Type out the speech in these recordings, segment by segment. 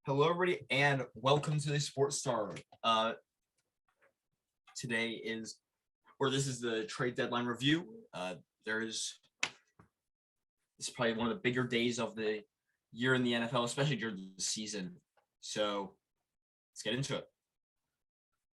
Hello, everybody, and welcome to the Sports Star. Today is, or this is the trade deadline review. This is probably one of the bigger days of the year in the NFL, especially during the season. So let's get into it.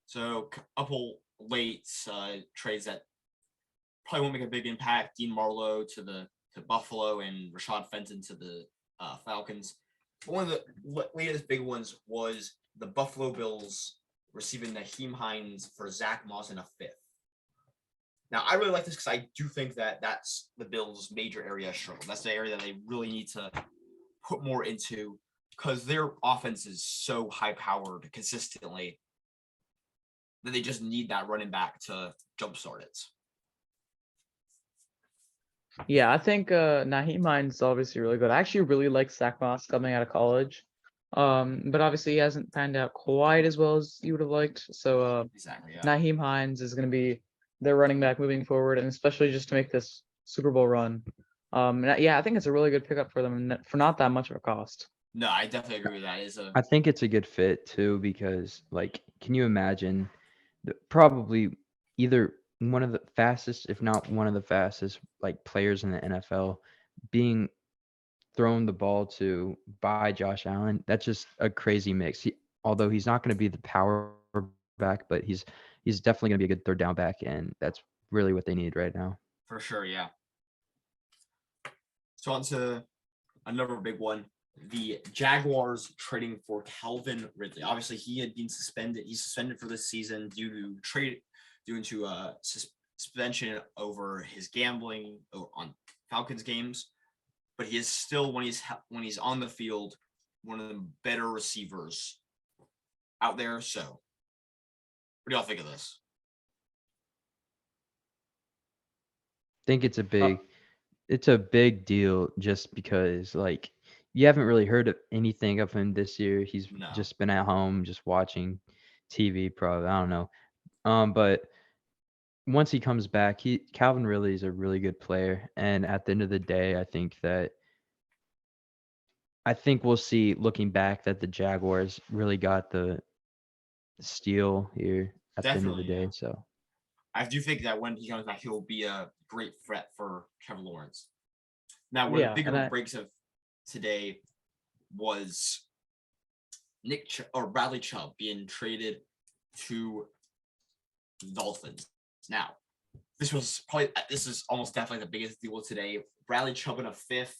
So, a couple late trades that probably won't make a big impact. Dean Marlowe to Buffalo and Rashad Fenton to the Falcons. One of the latest big ones was the Buffalo Bills receiving Nyheim Hines for Zach Moss in a fifth. Now, I really like this because I do think that that's the Bills' major area of struggle. That's the area that they really need to put more into because their offense is so high-powered consistently that they just need that running back to jumpstart it. Yeah, I think Naheem Hines obviously really good. I actually really like Zach Moss coming out of college. But obviously he hasn't panned out quite as well as you would have liked. So Exactly, yeah. Naheem Hines is going to be their running back moving forward, and especially just to make this Super Bowl run. Yeah, I think it's a really good pickup for them for not that much of a cost. No, I definitely agree with that. I think it's a good fit too because, can you imagine probably either one of the fastest, if not one of the fastest, players in the NFL being thrown the ball to by Josh Allen? That's just a crazy mix. Although he's not going to be the power back, but he's definitely going to be a good third down back, and that's really what they need right now. For sure, yeah. So on to another big one. The Jaguars trading for Calvin Ridley. Obviously, he had been suspended. He's suspended for this season due to suspension over his gambling on Falcons games. But he is still, when he's on the field, one of the better receivers out there. So, what do y'all think of this? I think it's a big deal just because you haven't really heard of anything of him this year. He's just been at home just watching TV probably. I don't know. But once he comes back, Calvin really is a really good player, and at the end of the day, I think we'll see, looking back, that the Jaguars really got the steal here at the end of the day. So I do think that when he comes back, he'll be a great threat for Trevor Lawrence. Now, one of the bigger breaks of today was Bradley Chubb being traded to the Dolphins. Now, this is almost definitely the biggest deal today. Bradley Chubb in a fifth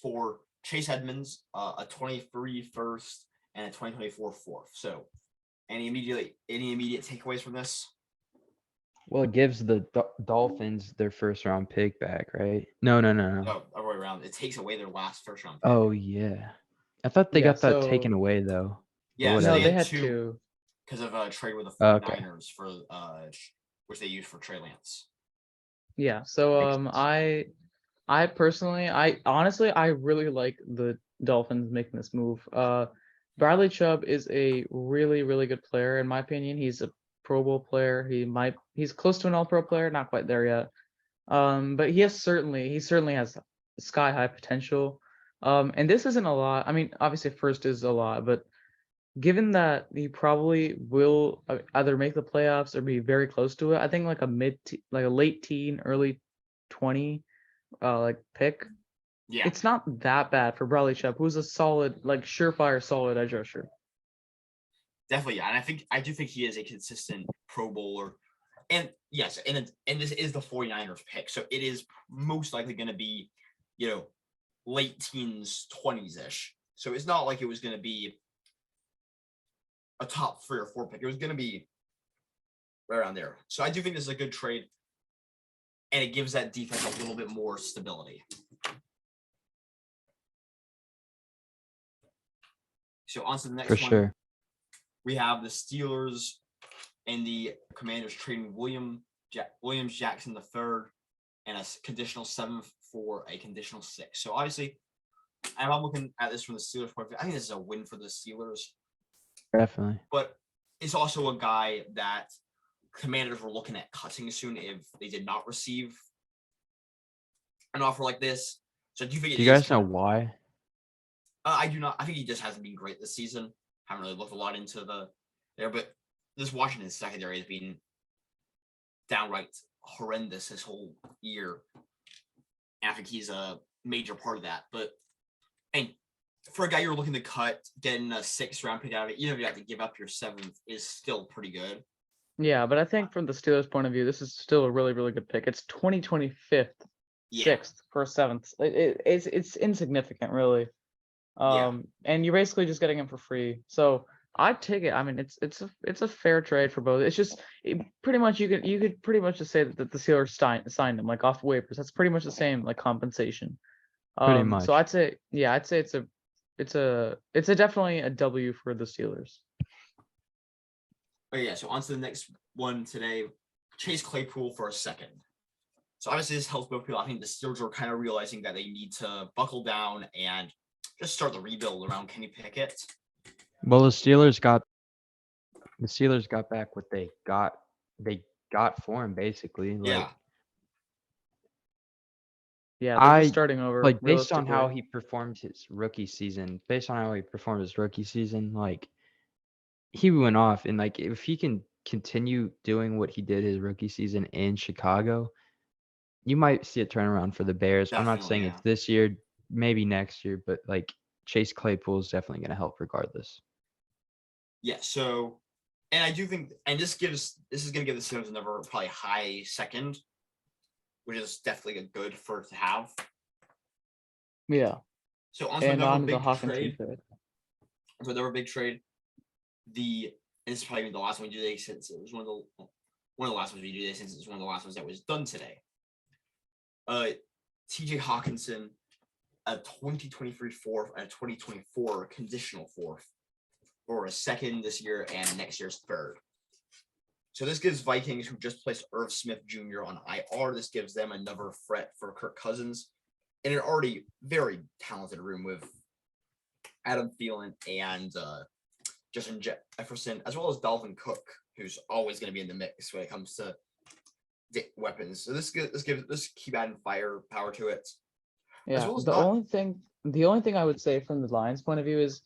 for Chase Edmonds, a 23 first and a 2024 fourth. So, any immediate takeaways from this? Well, it gives the Dolphins their first round pick back, right? No. No, other way around. It takes away their last first round pick. Oh yeah, I thought they got that taken away though. Yeah, no, they had two because of a trade with the 49ers for which they used for Trey Lance. Yeah, so I personally, I really like the Dolphins making this move. Bradley Chubb is a really, really good player in my opinion. He's a Pro Bowl player. He's close to an All-Pro player, not quite there yet. But he certainly has sky high potential. And this isn't a lot. I mean, obviously first is a lot, but given that he probably will either make the playoffs or be very close to it, I think like a late teen, early 20 pick. Yeah, it's not that bad for Bradley Chubb, who's a solid, surefire, solid edge rusher. Definitely, yeah. And I do think he is a consistent Pro Bowler. And yes, and this is the 49ers pick. So it is most likely going to be, late teens, 20s-ish. So it's not like it was going to be a top 3 or 4 pick. It was going to be right around there. So I do think this is a good trade. And it gives that defense a little bit more stability. So on to the next one. Sure. We have the Steelers and the Commanders trading Williams Jackson III and a conditional 7 for a conditional 6. So obviously, I'm looking at this from the Steelers' point of view. I think this is a win for the Steelers. Definitely. But it's also a guy that Commanders were looking at cutting soon if they did not receive an offer like this. So do you think? Do you guys know why? I do not. I think he just hasn't been great this season. Haven't really looked a lot into there, but this Washington secondary has been downright horrendous this whole year. And I think he's a major part of that. But and for a guy you're looking to cut, getting a 6th round pick out of it, even if you have to give up your 7th, is still pretty good. Yeah, but I think from the Steelers' point of view, this is still a really, really good pick. It's 2025th, Yeah. 6th for 7th. It's insignificant, really. Yeah. And you're basically just getting him for free. So I'd take it. I mean, it's a fair trade for both. It's just pretty much you could pretty much just say that the Steelers signed him like off waivers. That's pretty much the same like compensation. Pretty much. So I'd say it's a definitely a W for the Steelers. Oh yeah, so on to the next one today. Chase Claypool for a 2nd. So obviously this helps both people. I think the Steelers are kind of realizing that they need to buckle down and just start the rebuild around Kenny Pickett. Well, the Steelers got back what they got for him, basically. Yeah. Yeah, they're I just starting over. like based on how realistically. he performed his rookie season, like he went off, and like if he can continue doing what he did his rookie season in Chicago, you might see a turnaround for the Bears. I'm not Definitely, saying yeah. it's this year, maybe next year, but like Chase Claypool is definitely going to help regardless. Yeah, so and I do think and this is gonna give the Steelers another probably high 2nd, which is definitely a good for it to have. Yeah. So on to And another on the big Hawkins trade. trade. So another big trade. And this is probably the last one we do today since it was one of the last ones we do today since it's one of the last ones that was done today. TJ Hawkinson, a 2023 4th and a 2024 conditional 4th for a 2nd this year and next year's 3rd. So this gives Vikings, who just placed Irv Smith Jr. on IR, this gives them another threat for Kirk Cousins in an already very talented room with Adam Thielen and Justin Jefferson, as well as Dalvin Cook, who's always going to be in the mix when it comes to weapons. So this keep adding firepower to it. Yeah. well as The only thing I would say from the Lions' point of view is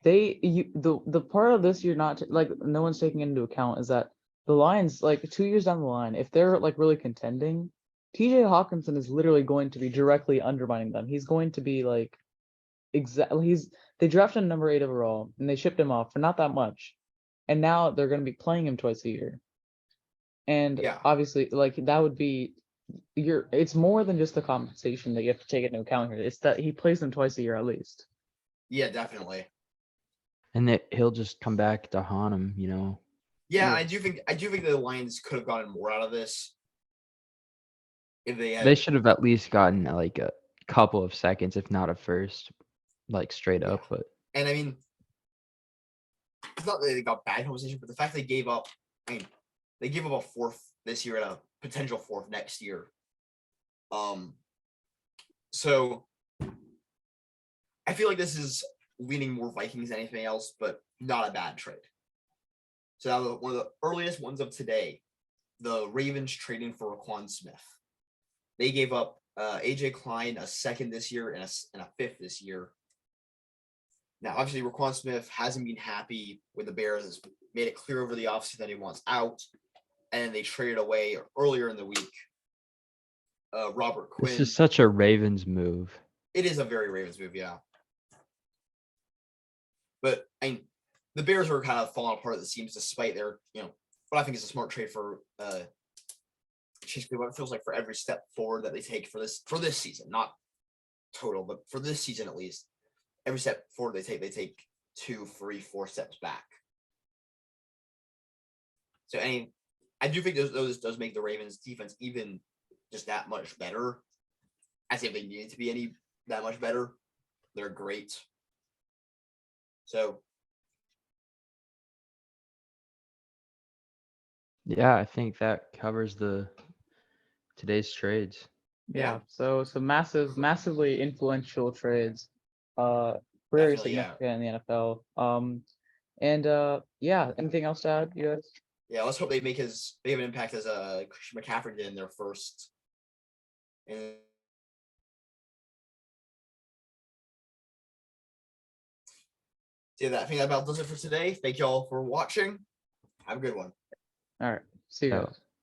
the part of this you're not like no one's taking into account is that the Lions, like 2 years down the line, if they're like really contending, TJ Hawkinson is literally going to be directly undermining them. He's going to be like they drafted him number 8 overall and they shipped him off for not that much. And now they're going to be playing him twice a year. And Yeah. obviously like that would be it's more than just the compensation that you have to take into account here. It's that he plays them twice a year at least. Yeah, definitely. And that he'll just come back to haunt him, you know. Yeah, Yeah. I do think the Lions could have gotten more out of this if they had. They should have at least gotten like a couple of seconds, if not a first, like straight Yeah. up. But And I mean, it's not that they got bad compensation, but the fact they gave up, they gave up a 4th this year and a potential 4th next year. So I feel like this is leaning more Vikings than anything else, but not a bad trade. So that was one of the earliest ones of today. The Ravens trading for Roquan Smith. They gave up AJ Klein, a 2nd this year and a 5th this year. Now, obviously, Roquan Smith hasn't been happy with the Bears. Has made it clear over the offseason that he wants out. And they traded away earlier in the week Robert Quinn. this is such a Ravens move. It is a very Ravens move, yeah. But the Bears are kind of falling apart at the seams despite their, what I think is a smart trade for Chase Claypool. It feels like for every step forward that they take for this season, not total, but for this season at least, every step forward they take 2, 3, 4 steps back. So I do think those does make the Ravens defense even just that much better. As if they needed to be that much better. They're great. So Yeah, I think that covers today's trades. Yeah. So massively influential trades. Very Definitely, yeah. significant in the NFL. And yeah, anything else to add, you guys? Yeah, let's hope they have an impact as Christian McCaffrey did in their first. So yeah, I think that about does it for today. Thank you all for watching. Have a good one. All right. See you So- guys.